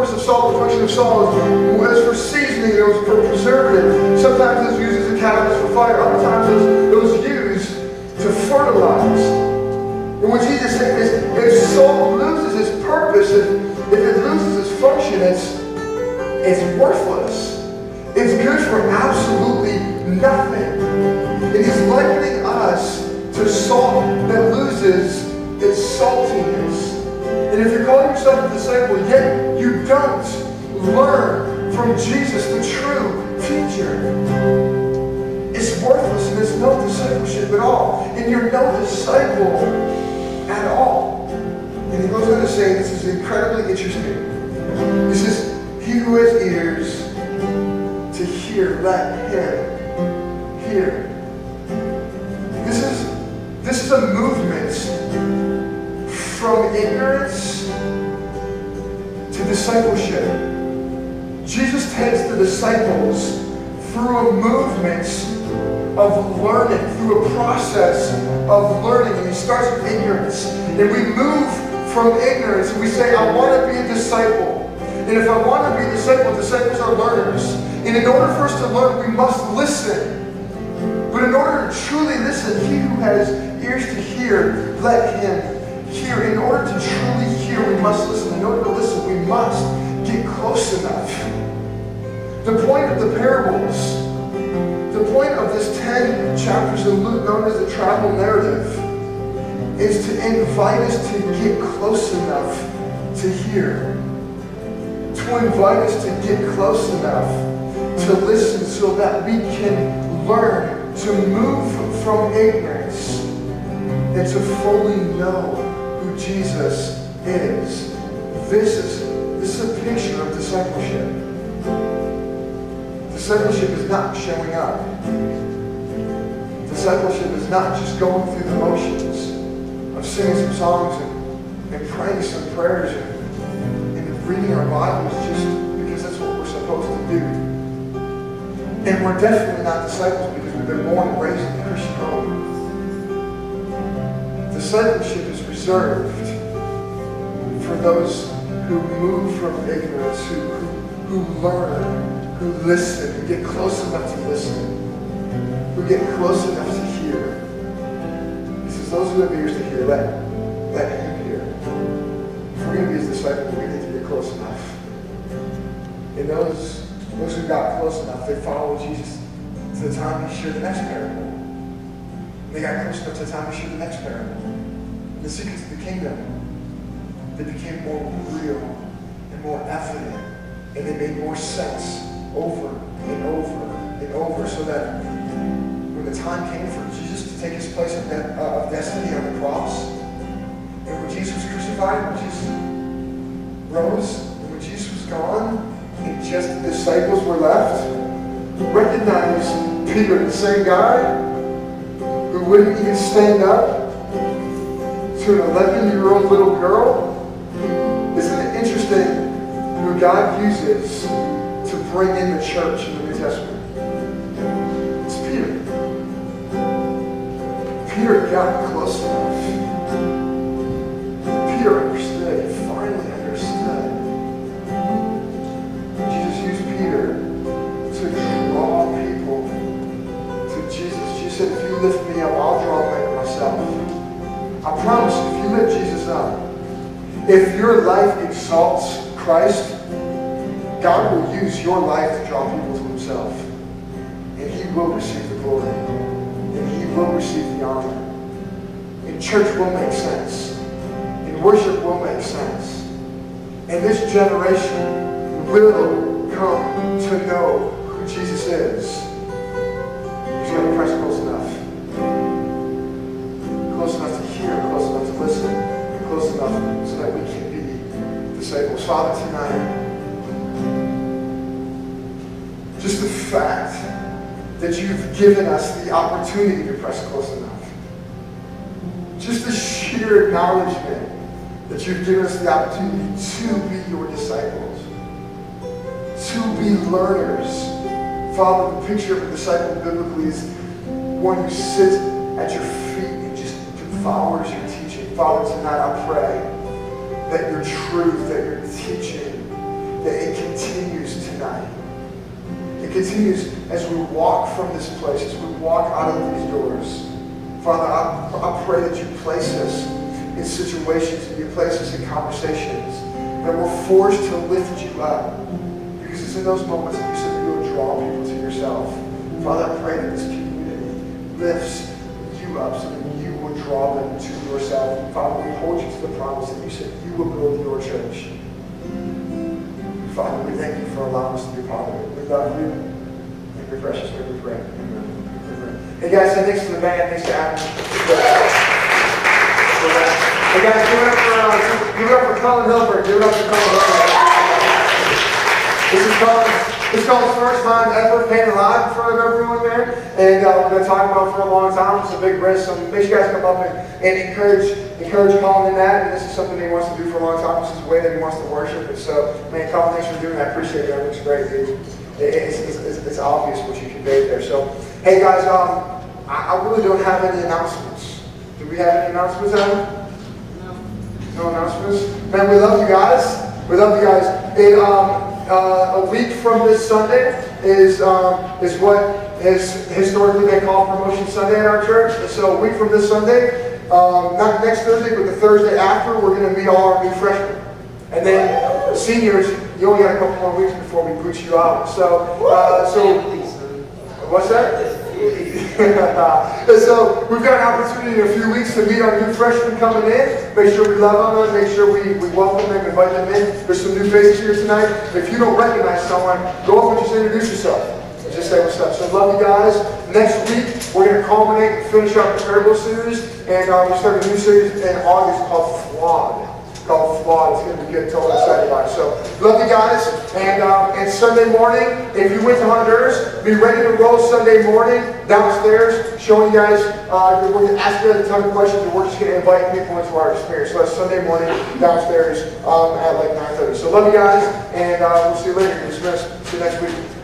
purpose of salt, the function of salt was for seasoning, it was for preservative. Sometimes it was used as a catalyst for fire. Other times it was used to fertilize. And what Jesus said is, if salt loses its purpose, if it loses its function, it's worthless. It's good for absolutely nothing. And he's likening us to salt that loses its saltiness. And if you're calling yourself a disciple, yet you don't learn from Jesus, the true teacher, it's worthless and it's no discipleship at all. And you're no disciple at all. And he goes on to say, this is incredibly interesting. He says, he who has ears to hear, let him hear. This is a movement from ignorance to discipleship. Jesus takes the disciples through a movement of learning, through a process of learning. And he starts with ignorance. And we move from ignorance and we say, I want to be a disciple. And if I want to be a disciple, disciples are learners. And in order for us to learn, we must listen. But in order to truly listen, he who has ears to hear, let him hear. In order to truly hear, we must listen. In order to listen, we must get close enough. The point of the parables, the point of this 10 chapters in Luke, known as the travel narrative, is to invite us to get close enough to hear. To invite us to get close enough to listen so that we can learn to move from ignorance and to fully know who Jesus is. This is a picture of discipleship. Discipleship is not showing up. Discipleship is not just going through the motions of singing some songs and praying some prayers and reading our Bibles just because that's what we're supposed to do. And we're definitely not disciples because we've been born and raised in the Christian home. Discipleship is reserved for those who move from ignorance, who learn, who listen, who get close enough to listen, who get close enough to hear. He says, those who have ears to hear, let him hear. If we're going to be his disciples, we need to get close enough. And those who got close enough, they followed Jesus to the time he shared the next parable. They got close enough to the time he shared the next parable. The secrets of the kingdom, they became more real and more evident, and they made more sense over and over and over, so that when the time came for Jesus to take his place of destiny on the cross, and when Jesus was crucified, when Jesus rose, and when Jesus was gone, and just the disciples were left, recognize Peter, the same guy who wouldn't even stand up to an 11-year-old little girl. Isn't it interesting who God uses to bring in the church in the New Testament? It's Peter. Peter got close enough. Peter understood. He finally understood. Jesus used Peter to draw people to Jesus. Jesus said, if you lift me up, I'll draw men to myself. I promise you, if you lift Jesus up, if your life exalts Christ, God will use your life to draw people to himself. And he will receive the glory. And he will receive the honor. And church will make sense. And worship will make sense. And this generation will come to know who Jesus is. You just got to press close enough. Close enough to hear, close enough to listen, and close enough so that we can be disciples. Father, tonight, just the fact that you've given us the opportunity to press close enough. Just the sheer acknowledgement that you've given us the opportunity to be your disciples. To be learners. Father, the picture of a disciple biblically is one who sits at your feet and just devours your teaching. Father, tonight I pray that your truth, that your teaching, continues as we walk from this place, as we walk out of these doors. Father, I pray that you place us in situations and you place us in conversations that we're forced to lift you up. Because it's in those moments that you said that you will draw people to yourself. Father, I pray that this community lifts you up so that you will draw them to yourself. Father, we hold you to the promise that you said you will build your church. Father, we thank you for allowing us to be part of it. We love you. In your precious name we pray. Amen. Hey guys, thanks to the band, thanks to Adam. Hey guys, give it up for Colin Hilbert. Give it up for Colin Hilbert. This is Colin's first time ever paying live in front of everyone there. And we've been talking about it for a long time. It's a big risk. So make sure you guys come up and encourage Colin in that. And this is something that he wants to do for a long time. This is the way that he wants to worship. And so, man, Colin, thanks for doing that. I appreciate it. That looks great, dude. It's obvious what you conveyed there. So, hey guys, I really don't have any announcements. Do we have any announcements, Adam? No announcements? Man, we love you guys. We love you guys. A week from this Sunday is what has historically been called Promotion Sunday in our church. And so a week from this Sunday, not next Thursday, but the Thursday after, we're going to meet all our new freshmen. And then seniors, you only got a couple more weeks before we boot you out. So what's that? And so we've got an opportunity in a few weeks to meet our new freshmen coming in. Make sure we love on them. Make sure we welcome them, invite them in. There's some new faces here tonight. If you don't recognize someone, go up and just introduce yourself and just say what's up. So love you guys. Next week we're going to culminate and finish up the Parable series, and we start a new series in August called Flawed. It's going to be good. Totally excited about it. So love you guys. And Sunday morning, if you went to Honduras, be ready to roll Sunday morning downstairs, showing you guys. We're going to ask you guys a ton of questions, and we're just going to invite people into our experience. So that's Sunday morning downstairs at like 9:30. So love you guys, and we'll see you later. You're dismissed. See you next week.